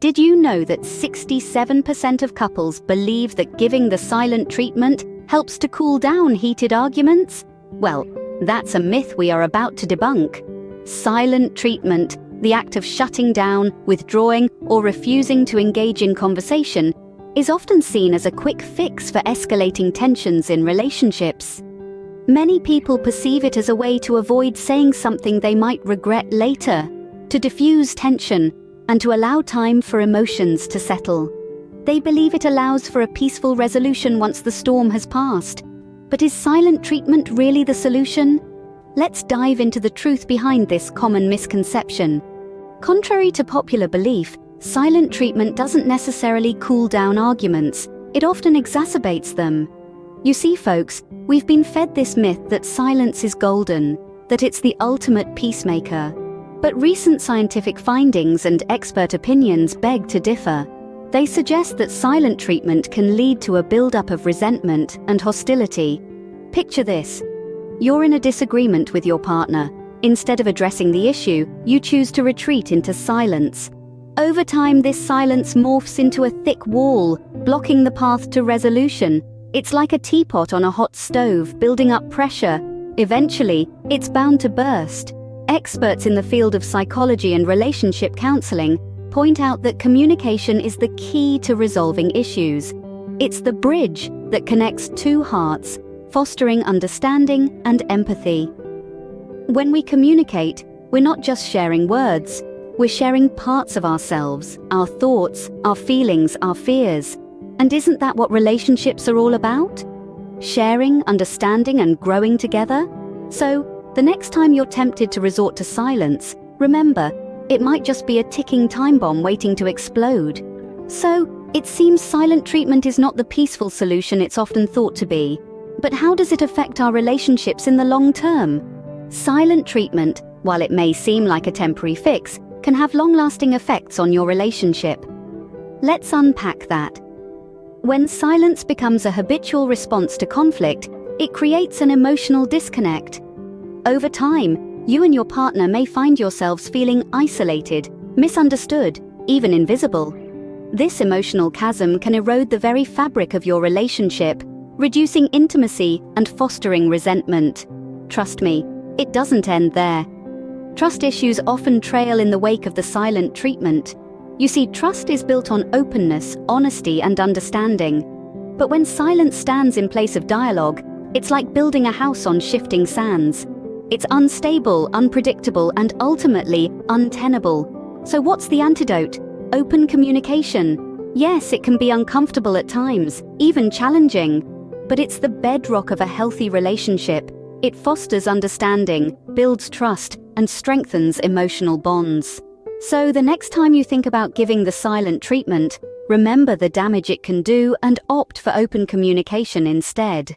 Did you know that 67% of couples believe that giving the silent treatment helps to cool down heated arguments? Well, that's a myth we are about to debunk. Silent treatment, the act of shutting down, withdrawing, or refusing to engage in conversation, is often seen as a quick fix for escalating tensions in relationships. Many people perceive it as a way to avoid saying something they might regret later, to diffuse tension, and to allow time for emotions to settle. They believe it allows for a peaceful resolution once the storm has passed. But is silent treatment really the solution? Let's dive into the truth behind this common misconception. Contrary to popular belief, silent treatment doesn't necessarily cool down arguments. It often exacerbates them. You see, folks, we've been fed this myth that silence is golden, that it's the ultimate peacemaker. But recent scientific findings and expert opinions beg to differ. They suggest that silent treatment can lead to a buildup of resentment and hostility. Picture this. You're in a disagreement with your partner. Instead of addressing the issue, you choose to retreat into silence. Over time, this silence morphs into a thick wall, blocking the path to resolution. It's like a teapot on a hot stove, building up pressure. Eventually, it's bound to burst. Experts in the field of psychology and relationship counseling point out that communication is the key to resolving issues. It's the bridge that connects two hearts, fostering understanding and empathy. When we communicate, we're not just sharing words, we're sharing parts of ourselves, our thoughts, our feelings, our fears. And isn't that what relationships are all about? Sharing, understanding, and growing together? So, the next time you're tempted to resort to silence, remember, it might just be a ticking time bomb waiting to explode. So, it seems silent treatment is not the peaceful solution it's often thought to be. But how does it affect our relationships in the long term? Silent treatment, while it may seem like a temporary fix, can have long-lasting effects on your relationship. Let's unpack that. When silence becomes a habitual response to conflict, it creates an emotional disconnect. Over time, you and your partner may find yourselves feeling isolated, misunderstood, even invisible. This emotional chasm can erode the very fabric of your relationship, reducing intimacy and fostering resentment. Trust me, it doesn't end there. Trust issues often trail in the wake of the silent treatment. You see, trust is built on openness, honesty, and understanding. But when silence stands in place of dialogue, it's like building a house on shifting sands. It's unstable, unpredictable, and ultimately untenable. So what's the antidote? Open communication. Yes, it can be uncomfortable at times, even challenging, but it's the bedrock of a healthy relationship. It fosters understanding, builds trust, and strengthens emotional bonds. So the next time you think about giving the silent treatment, remember the damage it can do and opt for open communication instead.